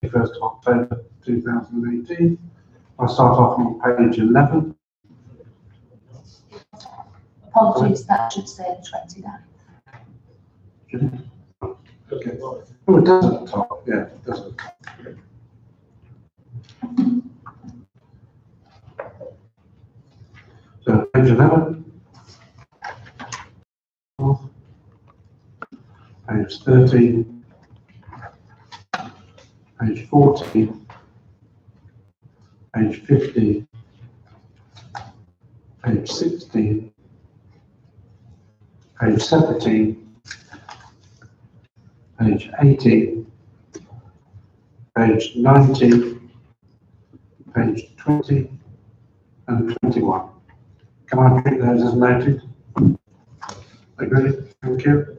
1st of October 2018. I'll start off on page 11. Apologies, that should say the 29th. Should it? Okay. Oh, it does at the top. Yeah, it does at the top. So page 11. Page 13. Page 14. Page 15. Page 16. Page 17. Page 18. Page 19. Page 20 and 21. Can I treat those as noted? Agree? Thank you.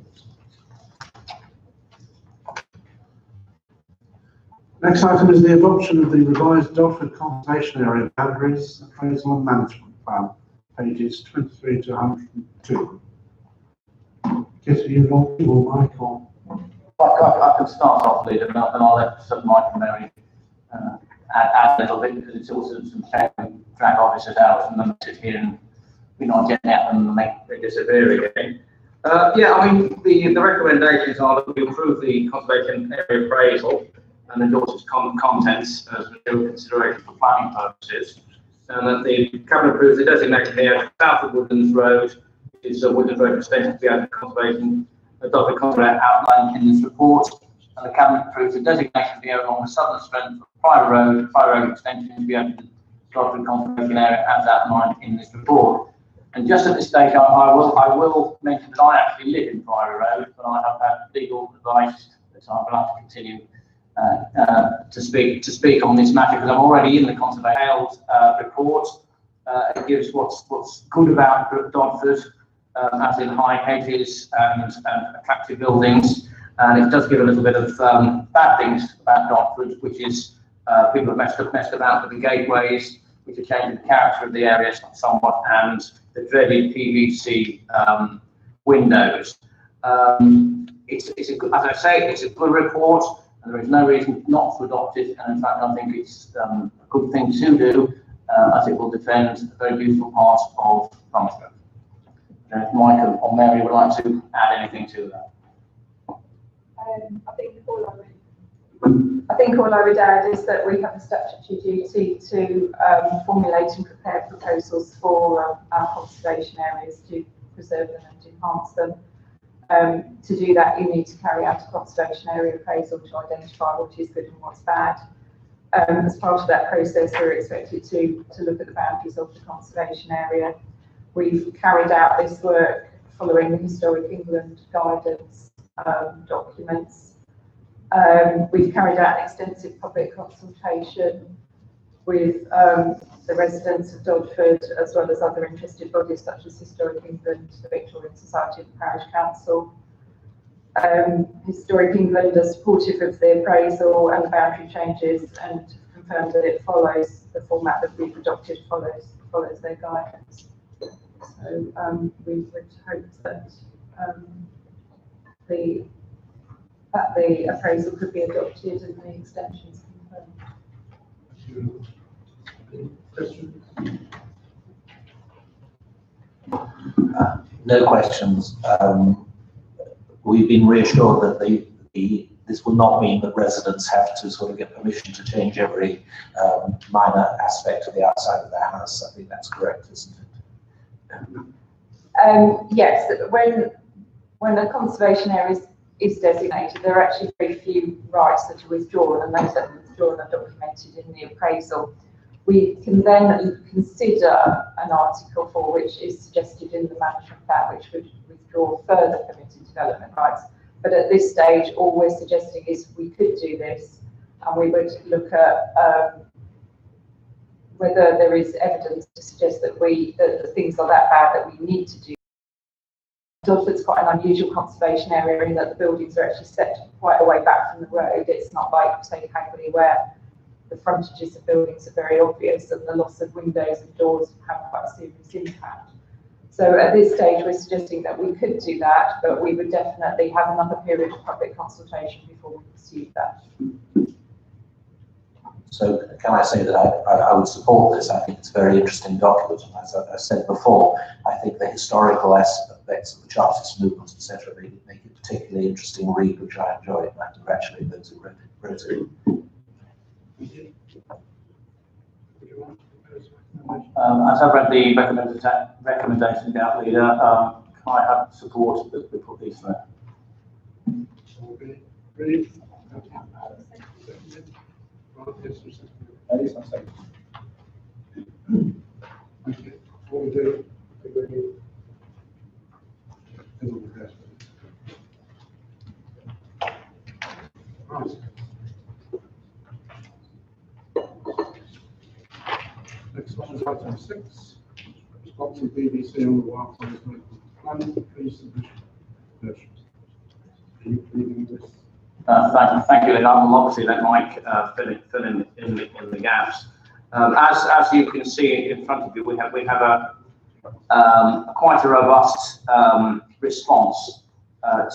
Next item is the adoption of the revised Dodford Conservation Area Boundaries Appraisal and Management Plan, pages 23 to 102. Kitty, you want or Mike or? I can start off, Leader, and I'll let Mike and Mary add a little bit, because it's also some drag officers out and them sit here and we're not getting at them and they disappear again. Yeah, I mean, the recommendations are that we approve the conservation area appraisal and endorse its contents as a consideration for planning purposes, and that the Cabinet approves the designation here south of Woodlands Road, which is a Woodlands Road extension to the area of conservation adopted conservation outlined in this report, and the Cabinet approves the designation of the area along the southern strength of Priory Road extension to the area of the Dodford conservation area as outlined in this report. And just at this stage, I will mention that I actually live in Priory Road, but I have had legal advice that I would like to continue to speak on this matter, because I'm already in the conservation report. It gives what's good about Dodford, as in high hedges and attractive buildings, and it does give a little bit of bad things about Dodford, which is people have messed about with the gateways, which are changing the character of the area somewhat, and the dreaded PVC windows. It's a good, as I say, it's a good report. There is no reason not to adopt it, and in fact, I think it's a good thing to do, as it will defend a very beautiful part of Bromsgrove. If Mike or Mary would like to add anything to that. I think all I would add is that we have a statutory duty to formulate and prepare proposals for our conservation areas to preserve them and enhance them. To do that, you need to carry out a conservation area appraisal to identify what is good and what's bad. As part of that process, we're expected to look at the boundaries of the conservation area. We've carried out this work following the Historic England guidance documents. We've carried out an extensive public consultation with the residents of Dodford, as well as other interested bodies such as Historic England, the Victorian Society and the Parish Council. Historic England are supportive of the appraisal and the boundary changes, and confirmed that it follows the format that we've adopted, follows their guidance. So we would hope that the appraisal could be adopted and the extensions confirmed. No questions. We've been reassured that this will not mean that residents have to sort of get permission to change every minor aspect of the outside of their house. I think that's correct, isn't it? Yes, when the conservation area is designated, there are actually very few rights that are withdrawn, and those that are withdrawn are documented in the appraisal. We can then consider an Article 4, which is suggested in the management plan, which would withdraw further permitted development rights. But at this stage, all we're suggesting is we could do this, and we would look at whether there is evidence to suggest that the things are that bad that we need to do. Dodford's quite an unusual conservation area in that the buildings are actually set quite a way back from the road. It's not like, say, Hagley, where the frontages of buildings are very obvious and the loss of windows and doors have quite a serious impact. So at this stage, we're suggesting that we could do that, but we would definitely have another period of public consultation before we pursue that. So can I say that I would support this? I think it's a very interesting document. And as I said before, I think the historical aspects of the Chartist movement, etc., make it a particularly interesting read, which I enjoyed. And I congratulate those who wrote it. As I've read the recommendations out, Leader, can I have support that we put these through? Read. Okay. What we do? Right. Next one is item 6. Response from BBC on the wildfires management plan, pre-submission versions. Are you reading this? Thank you, Leader. I'll obviously let Mike fill in the gaps. As you can see in front of you, we have a quite a robust response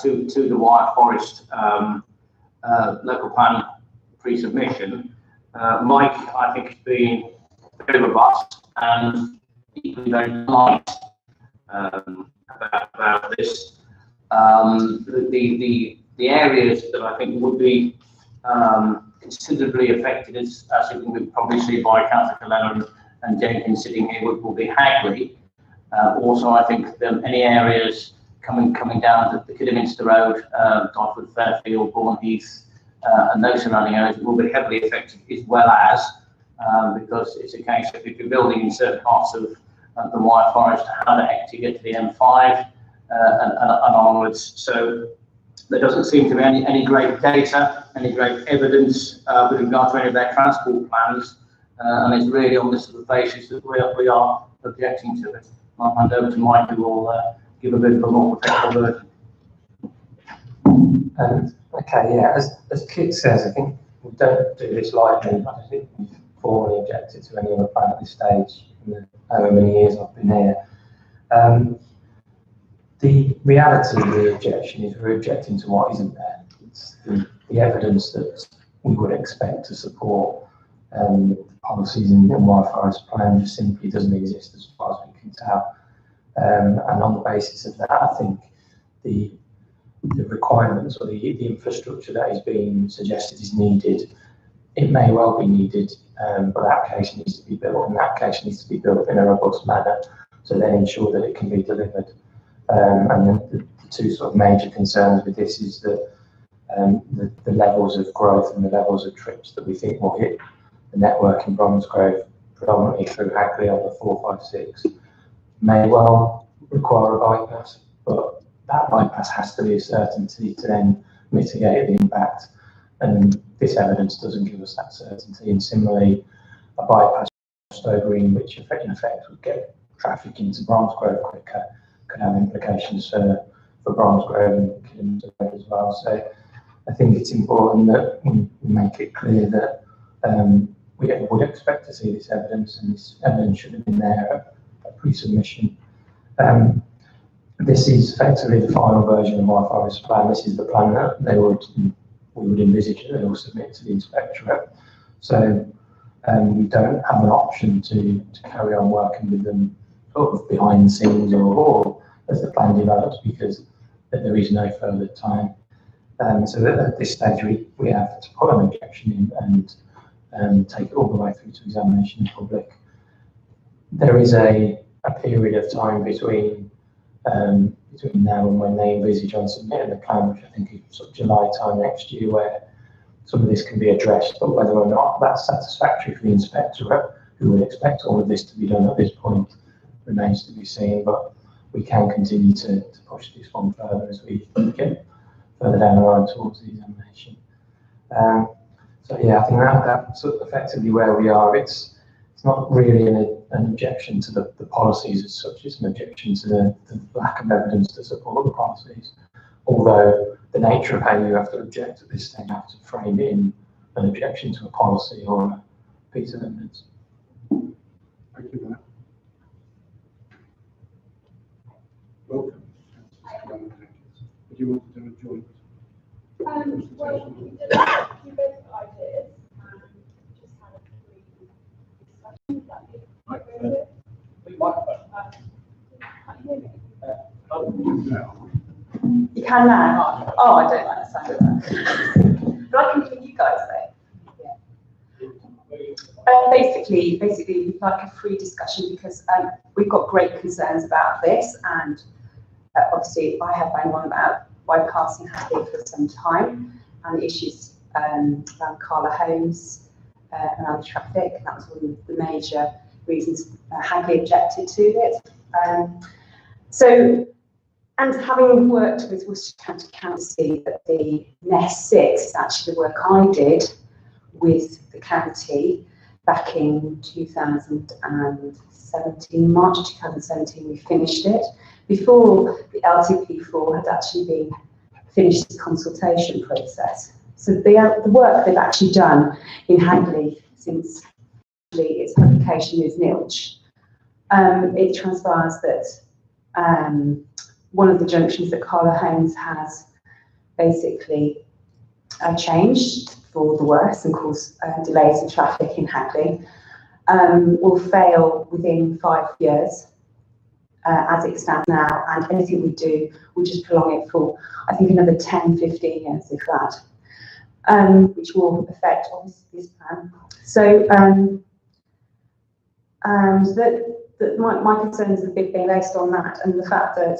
to the wire forest local plan pre-submission. Mike, I think, has been very robust and equally very polite about this. The areas that I think would be considerably affected, as you can probably see by Councillor Colella and Jenkins sitting here, will be Hagley. Also, I think any areas coming down the Kidderminster Road, Dodford, Fairfield, Bourne Heath, and those surrounding areas will be heavily affected, as well as because it's a case of if you're building in certain parts of the wire forest, how the heck do you get to the M5 and onwards? So there doesn't seem to be any great data, any great evidence with regard to any of their transport plans, and it's really on this sort of basis that we are objecting to it. I'll hand over to Mike, who will give a bit of a more professional version. Okay, yeah, as Kit says, I think we don't do this lightly. I don't think we've formally objected to any other plan at this stage in the however many years I've been here. The reality of the objection is we're objecting to what isn't there. It's the evidence that we would expect to support policies in the wire forest plan just simply doesn't exist as far as we can tell. And on the basis of that, I think the requirements or the infrastructure that is being suggested is needed. It may well be needed, but the application needs to be built, and the application needs to be built in a robust manner to then ensure that it can be delivered. And then the two sort of major concerns with this is that the levels of growth and the levels of trips that we think will hit the network in Bromsgrove, predominantly through Hagley on the 456, may well require a bypass, but that bypass has to be a certainty to then mitigate the impact, and this evidence doesn't give us that certainty. And similarly, a bypass Stowe Green, which in effect would get traffic into Bromsgrove quicker, could have implications for Bromsgrove and Kidderminster Road as well. So I think it's important that we make it clear that we would expect to see this evidence, and this evidence should have been there at pre-submission. This is effectively the final version of my forest plan. This is the plan that we would envisage that they will submit to the inspectorate. So we don't have an option to carry on working with them sort of behind the scenes or as the plan develops, because there is no further time. So at this stage we have to put an objection in and take it all the way through to examination in public. There is a period of time between now and when they envisage on submitting the plan, which I think is sort of July time next year, where some of this can be addressed, but whether or not that's satisfactory for the inspectorate, who would expect all of this to be done at this point, remains to be seen. But we can continue to push this one further as we get further down the line towards the examination. So yeah, I think that's sort of effectively where we are. It's not really an objection to the policies as such, it's an objection to the lack of evidence to support the policies. Although the nature of how you have to object at this stage, you have to frame it in an objection to a policy or a piece of evidence. Thank you, Matt. Welcome. Would you want to do a joint? Well, we did a few basic ideas, just had a You can now? Oh, I don't like the sound of that. But I can hear you guys though. Yeah. Basically, we'd like a free discussion because we've got great concerns about this, and obviously I have been on about bypassing Hagley for some time, and the issues around Carla Homes, around the traffic, and that was one of the major reasons Hagley objected to it. And having worked with Worcester County Council, that the NES 6 is actually the work I did with the county back in 2017, March 2017, we finished it, before the LTP4 had actually been finished the consultation process. So the work they've actually done in Hagley since its publication is nilch. It transpires that one of the junctions that Carla Homes has basically changed for the worse and caused delays in traffic in Hagley, will fail within 5 years as it stands now, and anything we do will just prolong it for, I think, another 10, 15 years, if that, which will affect obviously this plan. So my concerns have been based on that, and the fact that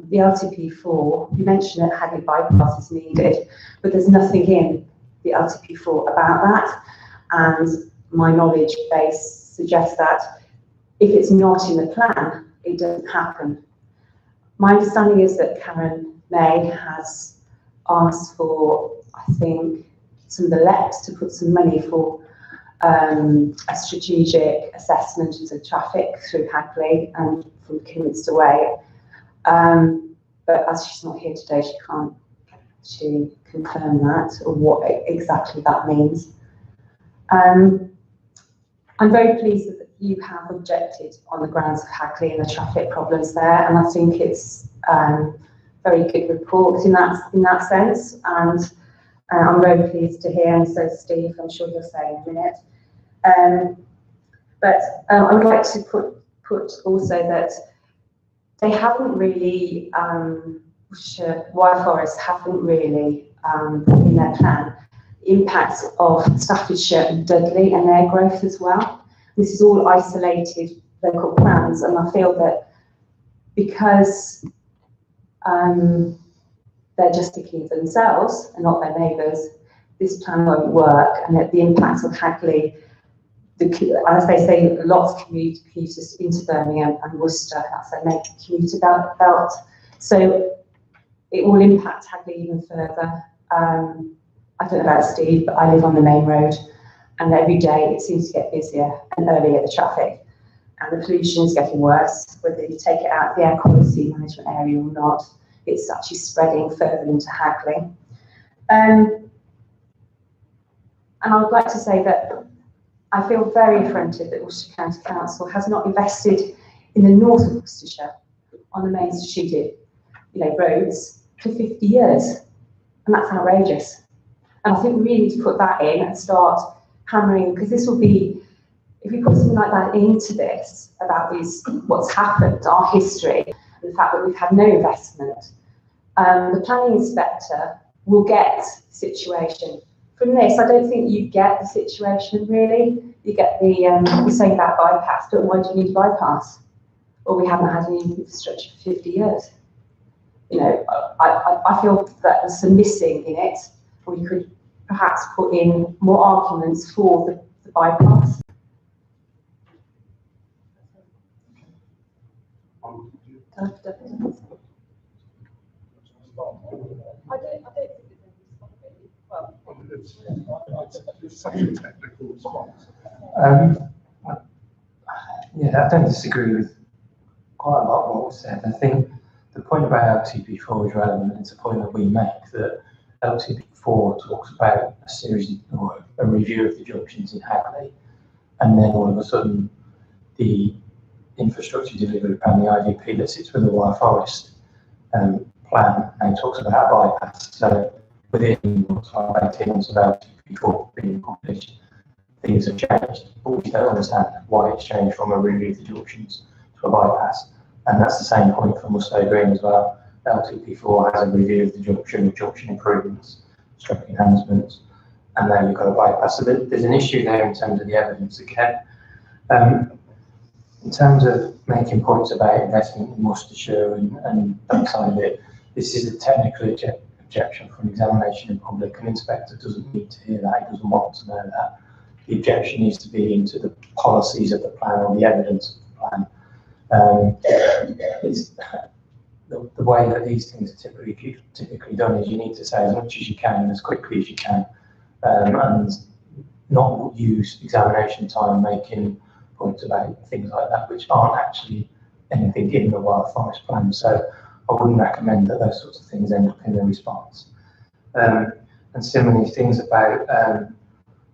the LTP4, you mentioned that Hagley bypass is needed, but there's nothing in the LTP4 about that, and my knowledge base suggests that if it's not in the plan, it doesn't happen. My understanding is that Karen May has asked for, I think, some of the LEPs to put some money for a strategic assessment of the traffic through Hagley and from Kidderminster Way. But as she's not here today, she can't actually confirm that or what exactly that means. I'm very pleased that you have objected on the grounds of Hagley and the traffic problems there, and I think it's very good report in that sense. And I'm very pleased to hear, and so Steve, I'm sure you'll say in a minute. But I would like to put also that they haven't really, Wire Forest haven't really in their plan impacts of Staffordshire and Dudley and their growth as well. This is all isolated local plans, and I feel that because they're just thinking of themselves and not their neighbours, this plan won't work, and that the impacts of Hagley, as they say, lots of commuters into Birmingham and Worcester, that's their main commuter belt. So it will impact Hagley even further. I don't know about Steve, but I live on the main road, and every day it seems to get busier and earlier the traffic, and the pollution is getting worse, whether you take it out of the air quality management area or not. It's actually spreading further into Hagley. And I would like to say that I feel very affronted that Worcester County Council has not invested in the north of Worcestershire on the main strategic roads for 50 years, and that's outrageous. And I think we really need to put that in and start hammering, because this will be, if we put something like that into this, about what's happened, our history, and the fact that we've had no investment, the planning inspector will get the situation. From this, I don't think you get the situation really. You get the, you're saying about bypass, but why do you need bypass? Well, we haven't had any infrastructure for 50 years. I feel that there's some missing in it, or you could perhaps put in more arguments for the bypass. I don't think It's such a technical response. Yeah, I don't disagree with quite a lot of what was said. I think the point about LTP4 is relevant. It's a point that we make, that LTP4 talks about a series or a review of the junctions in Hagley, and then all of a sudden the infrastructure delivery plan, the IDP that sits with the Wire Forest plan, and talks about bypass. So within 18 months of LTP4 being accomplished, things have changed, but we don't understand why it's changed from a review of the junctions to a bypass. And that's the same point from Musto Green as well. LTP4 has a review of the junction improvements, stroke enhancements, and then you've got a bypass. So there's an issue there in terms of the evidence again. In terms of making points about investment in Worcestershire and that side of it, this is a technical objection for an examination in public. An inspector doesn't need to hear that, he doesn't want to know that. The objection needs to be into the policies of the plan or the evidence of the plan. It's, the way that these things are typically done is you need to say as much as you can and as quickly as you can, and not use examination time making points about things like that which aren't actually anything in the Wild Forest plan. So I wouldn't recommend that those sorts of things end up in the response. And similarly, things about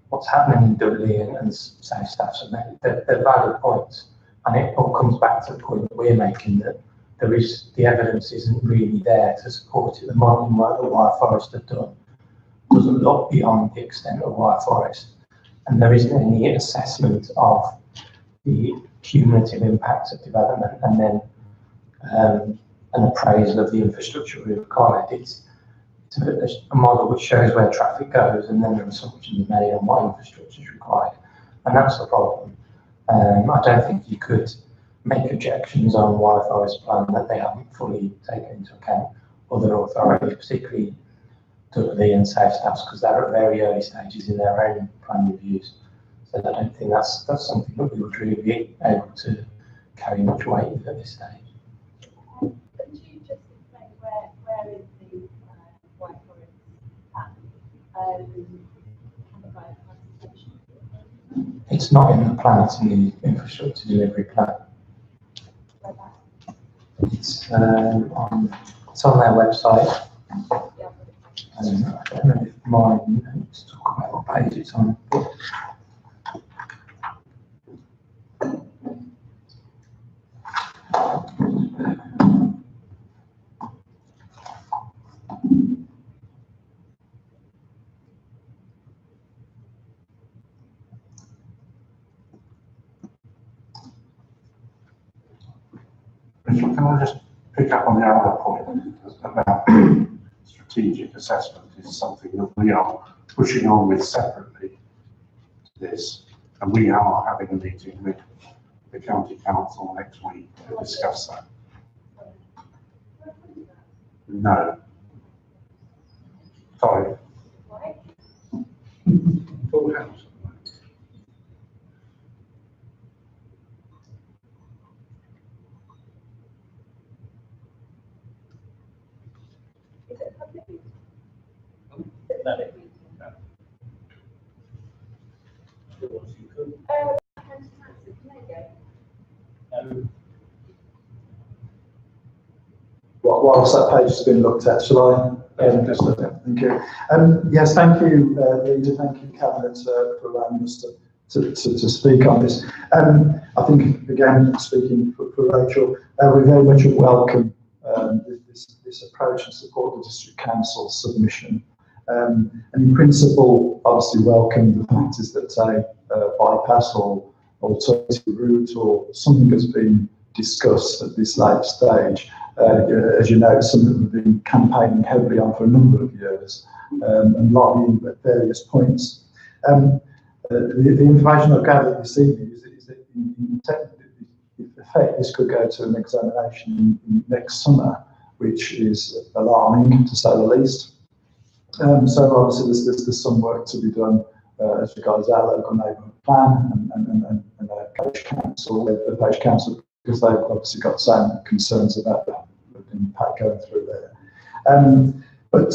what's happening in Dudley and South Staff, so they're valid points, and it all comes back to the point that we're making, that the evidence isn't really there to support it. The modelling work that Wild Forest have done doesn't look beyond the extent of Wild Forest, and there isn't any assessment of the cumulative impact of development and then an appraisal of the infrastructure required. It's a model which shows where traffic goes and then an assumption made on what infrastructure is required, and that's the problem. I don't think you could make objections on Wild Forest plan that they haven't fully taken into account other authorities, particularly Dudley and South Staffs, because they're at very early stages in their own plan reviews. So I don't think that's something that we would really be able to carry much weight with at this stage. Could you just explain where is the White Forest at? It's not in the plan, it's in the infrastructure delivery plan. It's on their website. I don't know if my notes talk about what page it's on. Richard, can I just pick up on the other point about strategic assessment is something that we are pushing on with separately to this, and we are having a meeting with the county council next week to discuss that. No. Sorry. Full house. Whilst that page has been looked at, shall I? Just thank you. Yes, thank you, Leader. Thank you, Cabinet, for allowing us to speak on this. I think, again, speaking for Rachel, we very much welcome this approach and support the District Council's submission. And in principle, obviously welcome the fact is that a bypass or alternative route or something has been discussed at this late stage. As you know, something we've been campaigning heavily on for a number of years, and lobbying at various points. The information I've gathered this evening is that in effect this could go to an examination next summer, which is alarming to say the least. So obviously there's some work to be done as regards our local neighbourhood plan and our parish council, because they've obviously got some concerns about the impact going through there. But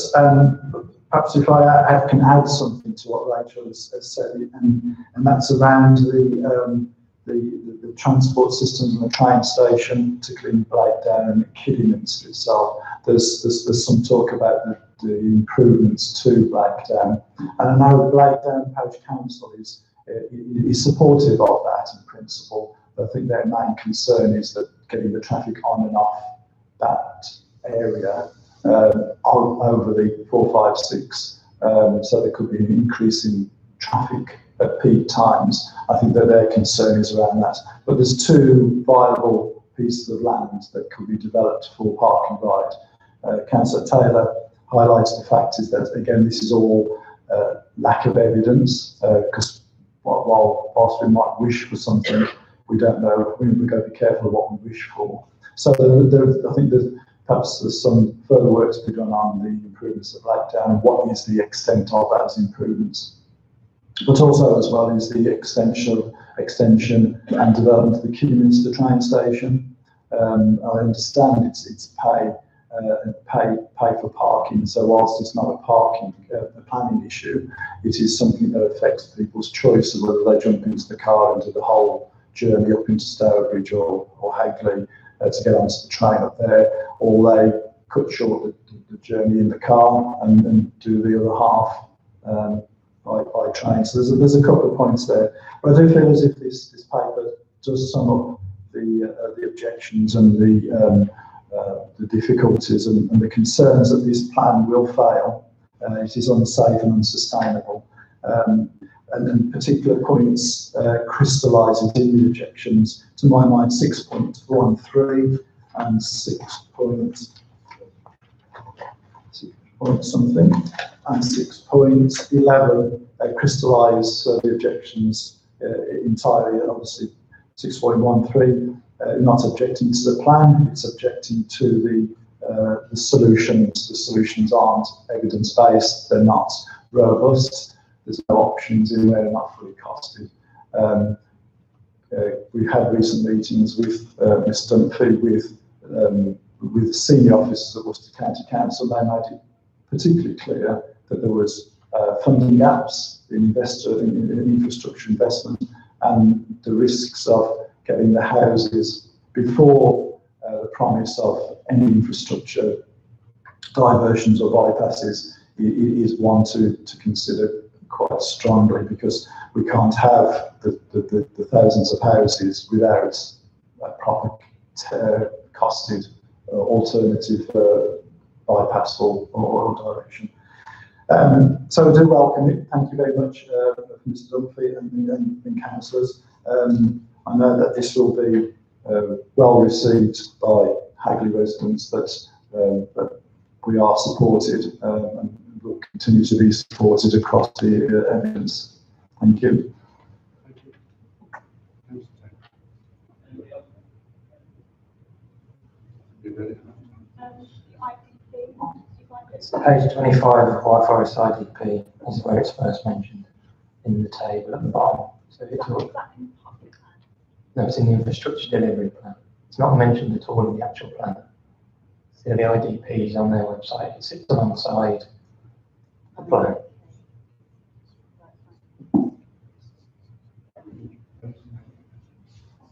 perhaps if I can add something to what Rachel has said, and that's around the transport systems and the train station, particularly in Blakedown and Kidderminster itself. There's some talk about the improvements to Blakedown, and I know Blakedown Parish Council is supportive of that in principle. I think their main concern is that getting the traffic on and off that area over the 456, so there could be an increase in traffic at peak times. I think that their concern is around that. But there's two viable pieces of land that could be developed for park and ride. Councillor Taylor highlights the fact is that, again, this is all lack of evidence, because whilst we might wish for something, we don't know. We've got to be careful of what we wish for. So I think that perhaps there's some further work to be done on the improvements of Blackdown and what is the extent of those improvements. But also as well is the extension and development of the Kidderminster train station. I understand it's pay for parking. So whilst it's not a planning issue, it is something that affects people's choice of whether they jump into the car and do the whole journey up into Stourbridge or Hagley to get onto the train up there, or they cut short the journey in the car and do the other half by train. So there's a couple of points there. But I do feel as if this paper does sum up the objections and the difficulties and the concerns that this plan will fail. It is unsafe and unsustainable. And particular points crystallises in the objections, to my mind, 6.13 and 6 point something and 6.11 crystallise the objections entirely. Obviously, 6.13 not objecting to the plan, it's objecting to the solutions. The solutions aren't evidence-based, they're not robust. There's no options in there, not fully costed. We've had recent meetings with Ms Dunphy, with senior officers at Worcester County Council. They made it particularly clear that there was funding gaps in infrastructure investment and the risks of getting the houses before the promise of any infrastructure diversions or bypasses is one to consider quite strongly, because we can't have the thousands of houses without a proper costed alternative bypass or direction. So I do welcome it. Thank you very much, Mr Dunphy and councillors. I know that this will be well received by Hagley residents, that we are supported and will continue to be supported across the evidence. Thank you. It's page 25 of White Forest IDP is where it's first mentioned in the table at the bottom. So it's all, no, it's in the infrastructure delivery plan. It's not mentioned at all in the actual plan. So the IDP is on their website. It sits alongside the plan.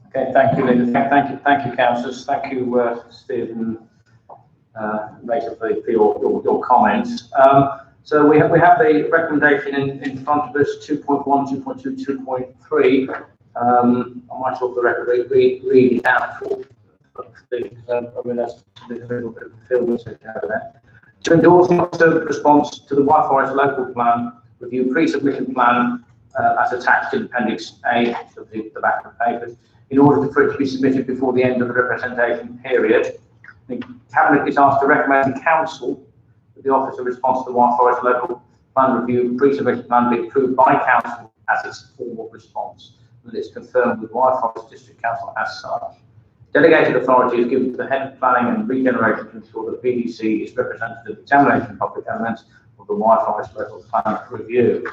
Okay, thank you, Linda. Thank you, councillors. Thank you, Stephen, Rachel, for your comments. So we have the recommendation in front of us, 2.1, 2.2, 2.3. I might talk the record, read it out for I mean, there's a little bit of a film message out of that. To endorse the response to the White Forest local plan, review pre-submission plan as attached in Appendix A of the back of the papers, in order for it to be submitted before the end of the representation period. The Cabinet is asked to recommend to Council that the Office of Response to the White Forest local plan review pre-submission plan be approved by Council as its formal response, and that it's confirmed with White Forest District Council as such. Delegated authority is given to the Head of Planning and Regeneration to ensure that the PDC is represented at the examination of public elements of the White Forest local plan review.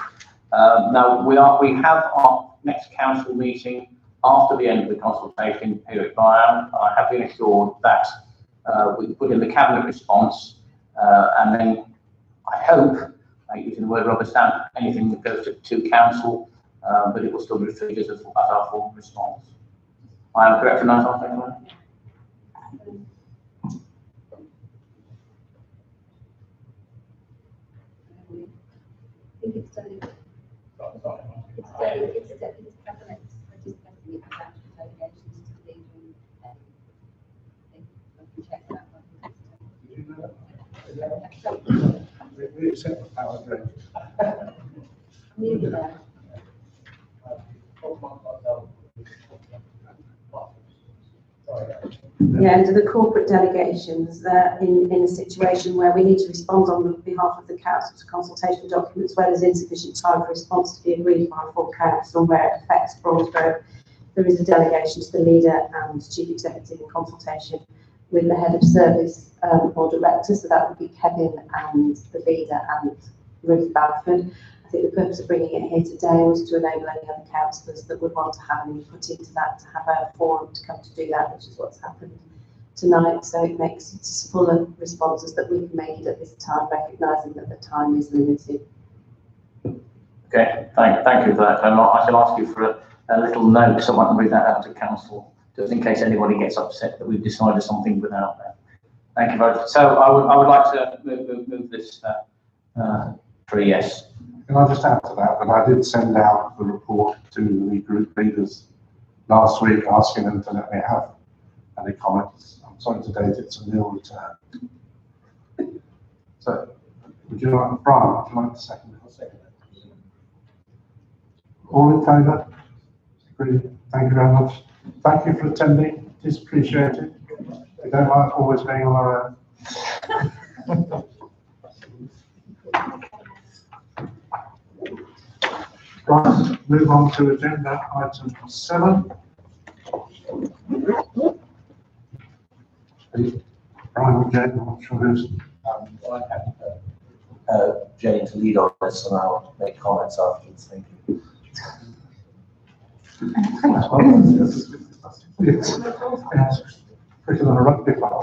Now we have our next council meeting after the end of the consultation period. I have been assured that we put in the Cabinet response, and then I hope, using the word rubber stamp, anything that goes to Council, but it will still be treated as our formal response. I am correct in that, I think it's done. It's Cabinet participating in the actual delegations to the legal. I can check that one. We accept the power grant. Neither there. Yeah, under the corporate delegations, they're in a situation where we need to respond on behalf of the council to consultation documents where there's insufficient time for response to be agreed by full council where it affects Bromsgrove. There is a delegation to the leader and chief executive in consultation with the head of service or director, so that would be Kevin and the leader and Ruth Balford. I think the purpose of bringing it here today was to enable any other councillors that would want to have an input into that to have a forum to come to do that, which is what's happened tonight. So it makes it as full of responses that we can make it at this time, recognising that the time is limited. Okay, thank you for that. I shall ask you for a little note, so I can read that out to council, just in case anybody gets upset that we've decided something without that. Thank you very much. So I would like to move this for a yes. Can I just add to that, I did send out the report to the group leaders last week, asking them to let me have any comments. I'm sorry to date it's a nil return. So, would you like, Brian, would you like to second it? I'll second it. All in favour? Agreed. Thank you very much. Thank you for attending. It is appreciated. We don't like always being on our own. Right, move on to agenda item 7. Brian or Jane, I'm not sure who's. I have Jane to lead on this, and I'll make comments afterwards. Thank you. Yes, quicker than a rugby ball.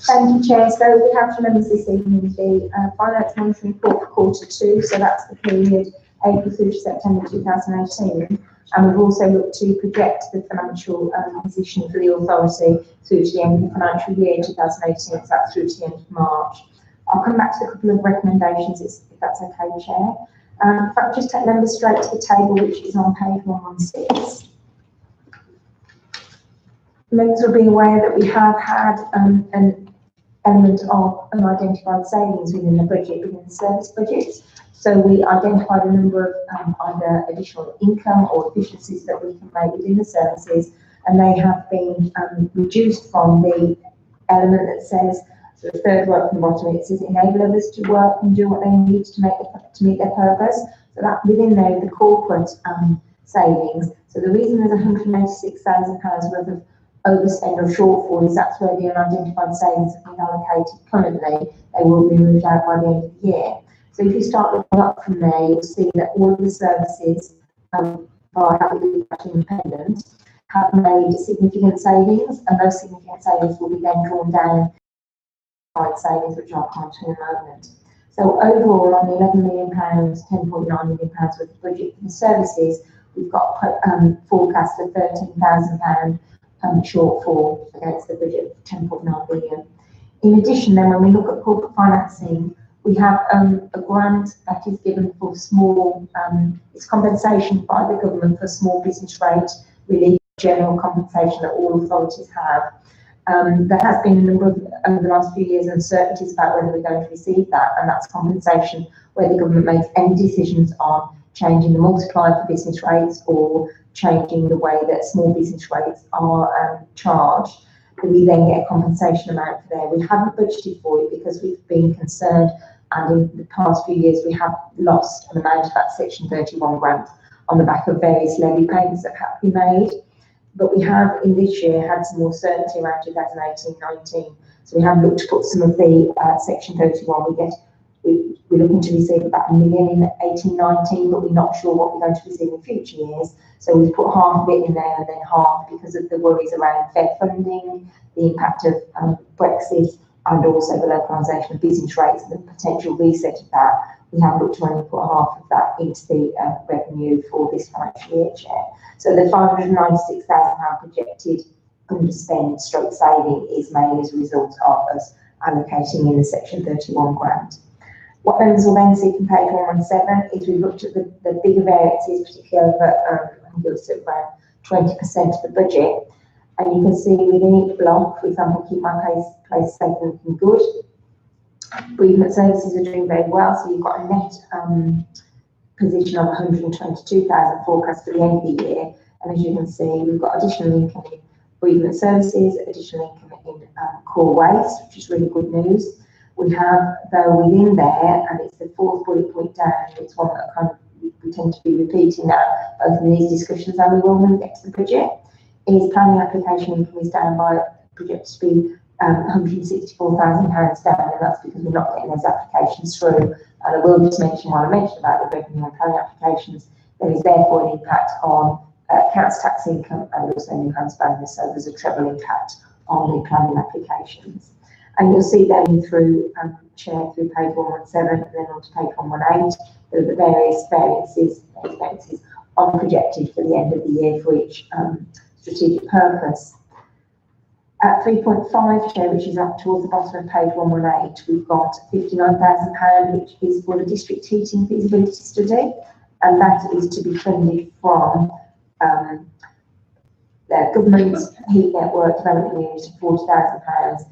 Thank you, Chair. So we have to members this evening the finance monitoring report for Q2, so that's the period April through to September 2018. And we've also looked to project the financial position for the authority through to the end of the financial year 2018, so that's through to the end of March. I'll come back to a couple of recommendations if that's okay, Chair. In fact, just take members straight to the table, which is on page 116. Members will be aware that we have had an element of unidentified savings within the budget, within the service budget. So we identified a number of either additional income or efficiencies that we can make within the services, and they have been reduced from the element that says, so the third word from the bottom, it says enable others to work and do what they need to meet their purpose. So that within there, the corporate savings. So the reason there's £186,000 worth of overspend or shortfall is that's where the unidentified savings have been allocated currently. They will be moved out by the end of the year. So if you start looking up from there, you'll see that all of the services, by having independent, have made significant savings, and those significant savings will be then drawn down by savings, which I'll come to in a moment. So overall, on the £11 million, £10.9 million worth of budget for the services, we've got forecast of £13,000 shortfall against the budget of £10.9 billion. In addition, then, when we look at corporate financing, we have a grant that is given for small, it's compensation by the government for small business rate relief, general compensation that all authorities have. There has been a number of, over the last few years, uncertainties about whether we're going to receive that, and that's compensation where the government makes any decisions on changing the multiplier for business rates or changing the way that small business rates are charged. We then get a compensation amount for there. We haven't budgeted for it because we've been concerned, and in the past few years we have lost an amount of that Section 31 grant on the back of various levy payments that have to be made. But we have in this year had some more certainty around 2018-19. So we have looked to put some of the Section 31. We're looking to receive about £1 million in 18-19, but we're not sure what we're going to receive in future years. So we've put half of it in there and then half because of the worries around Fed funding, the impact of Brexit, and also the localisation of business rates and the potential reset of that. We have looked to only put half of that into the revenue for this financial year, Chair. So the £596,000 projected underspend stroke saving is mainly as a result of us allocating in the Section 31 grant. What members will then see from page 117 is we've looked at the bigger variances, particularly over around 20% of the budget. And you can see within each block, for example, keep my place safe and looking good. Bereavement services are doing very well, so you've got a net position of 122,000 forecast for the end of the year. And as you can see, we've got additional income in bereavement services, additional income in core waste, which is really good news. We have, though, within there, and it's the fourth bullet point down, it's one that kind of we tend to be repeating that both in these discussions and we will when we get to the budget, is planning application income is down by projected to be £164,000 down, and that's because we're not getting those applications through. And I will just mention while I mentioned about the revenue on planning applications, there is therefore an impact on council tax income and also an enhanced bonus, so there's a treble impact on the planning applications. And you'll see then through Chair through page 117 and then on to page 118, there are the various variances on projected for the end of the year for each strategic purpose. At 3.5, Chair, which is up towards the bottom of page 118, we've got £59,000, which is for the district heating feasibility study, and that is to be funded from the government heat network development unit of £40,000,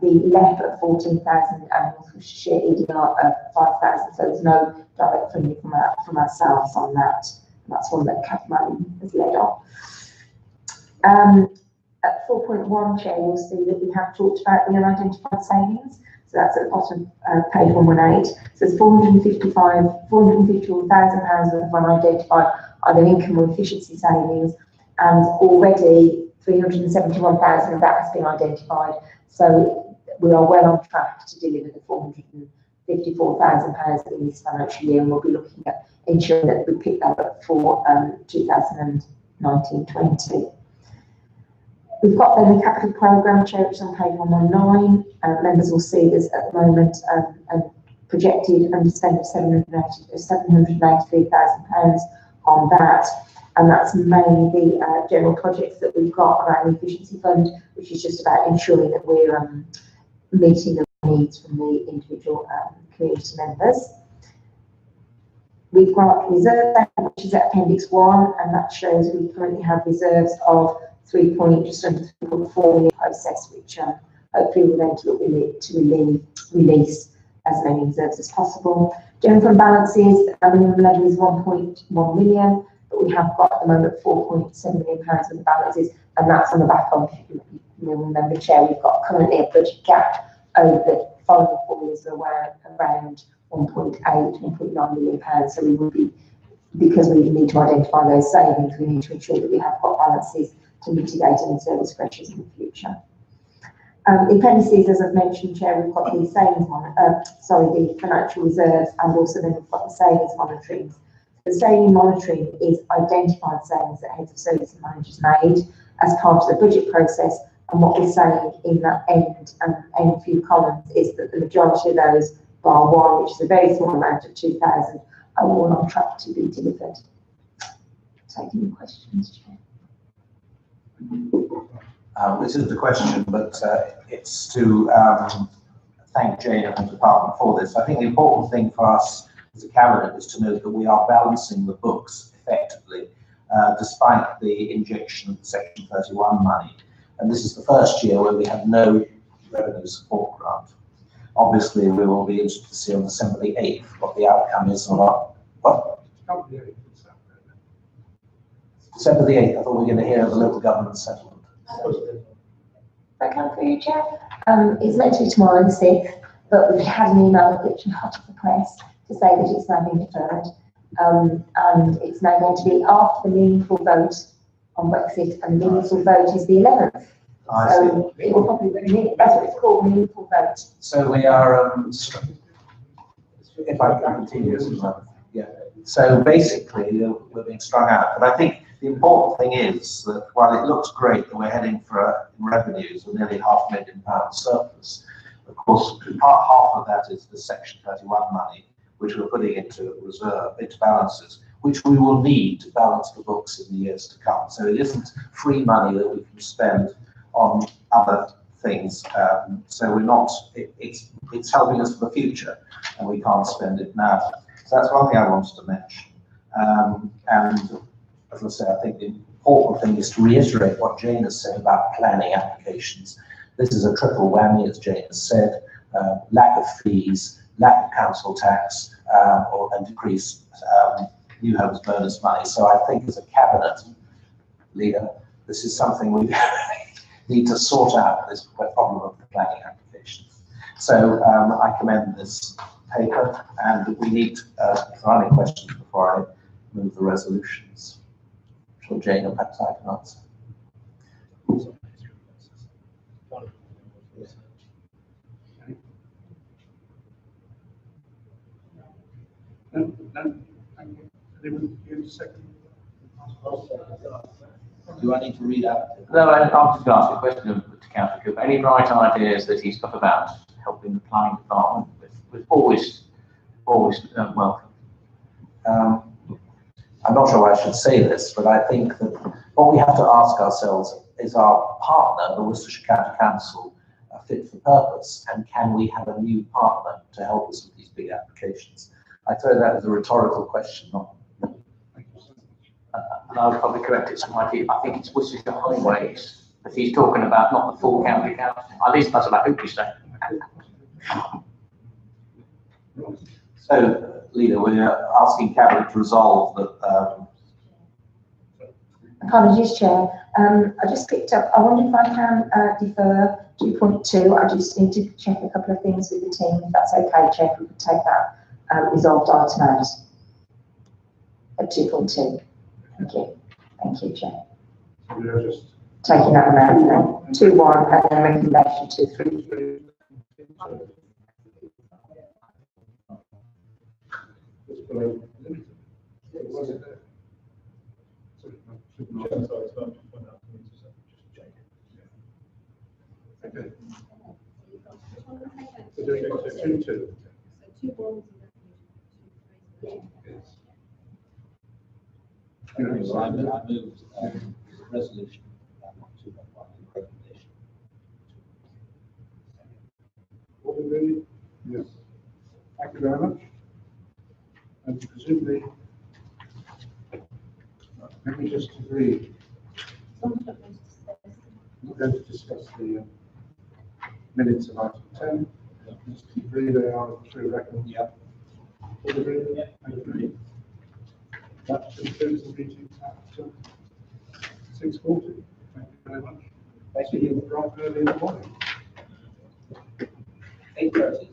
the LEP at 14,000, and North Worcestershire EDR at 5,000. So there's no direct funding from ourselves on that. And that's one that Kathleen has led on. At 4.1, Chair, you'll see that we have talked about the unidentified savings. So that's at the bottom of page 118. So there's £451,000 of unidentified either income or efficiency savings, and already 371,000 of that has been identified. So we are well on track to deliver the £454,000 in this financial year, and we'll be looking at ensuring that we pick that up for 2019-20. We've got then the capital programme, Chair, which is on page 119. Members will see there's at the moment a projected underspend of £783,000 on that, and that's mainly the general projects that we've got on our efficiency fund, which is just about ensuring that we're meeting the needs from the individual community members. We've got reserve, which is at appendix 1, and that shows we currently have reserves of just under 3.4 million process, which hopefully we're going to look release as many reserves as possible. General fund balances, the minimum level is 1.1 million, but we have got at the moment £4.7 million of the balances, and that's on the back of, you'll remember, Chair, we've got currently a budget gap over the following 4 years around £1.9 million. So we will be, because we need to identify those savings, we need to ensure that we have got balances to mitigate any service pressures in the future. The appendices, as I've mentioned, Chair, we've got the savings the financial reserves, and also then we've got the savings monitoring. The saving monitoring is identified savings that heads of service and managers made as part of the budget process, and what we're saying in that end few columns is that the majority of those, bar one, which is a very small amount of 2,000, are all on track to be delivered. Taking your questions, Chair. This is the question, but it's to thank Jane and the department for this. I think the important thing for us as a cabinet is to know that we are balancing the books effectively, despite the injection of the Section 31 money. And this is the first year where we have no revenue support grant. Obviously, we will be interested to see on December the 8th what the outcome is of our, what? December the 8th, I thought we were going to hear of the local government settlement. That come for you, Chair? It's meant to be tomorrow, the 6th, but we've had an email literally hot off the press to say that it's now been deferred. And it's now going to be after the meaningful vote on Brexit, and the meaningful vote is the 11th. So it will probably be, that's what it's called, meaningful vote. So we are, if I can continue, yeah. So basically, we're being strung out. But I think the important thing is that while it looks great that we're heading for revenues of nearly £500,000 surplus, of course, half of that is the Section 31 money, which we're putting into reserve, into balances, which we will need to balance the books in the years to come. So it isn't free money that we can spend on other things. So we're not, it's helping us for the future, and we can't spend it now. So that's one thing I wanted to mention. And as I say, I think the important thing is to reiterate what Jane has said about planning applications. This is a triple whammy, as Jane has said, lack of fees, lack of council tax, and decreased new homes bonus money. So I think as a cabinet leader, this is something we need to sort out this problem of the planning applications. So I commend this paper, and we need, if there are any questions before I move the resolutions, I'm sure Jane or perhaps I can answer. No, thank you. Anyone give a second? Do I need to read out? No, I'm just going to ask a question to Councillor Cooper. Any bright ideas that he's got about helping the planning department? With always welcome. I'm not sure why I should say this, but I think that what we have to ask ourselves is our partner, the Worcestershire County Council, fit for purpose, and can we have a new partner to help us with these big applications? I throw that as a rhetorical question, not. And I would probably correct it slightly. I think it's Worcestershire Highways that he's talking about, not the full county council. At least that's what I hope you say. So, Leader, we're asking Cabinet to resolve that. Apologies, Chair. I just picked up, I wonder if I can defer 2.2. I just need to check a couple of things with the team, if that's okay, Chair, if we could take that resolved item out at 2.2. Thank you. Thank you, Chair. So we are just Taking that one out then. 2.1 and then recommendation 2.3. It's below limited. Was it there? Okay. We're doing it to 2.2. Yes. So I moved resolution 2.1 recommendation. All agree? Yes. Thank you very much. And presumably, let me just agree. I'm going to discuss the minutes of item 10. Just agree they are true record. Yeah. All agree? Yeah. Agree. That concludes the meeting at 6:40. Thank you very much. Thank you. Bright early in the morning. 8:30.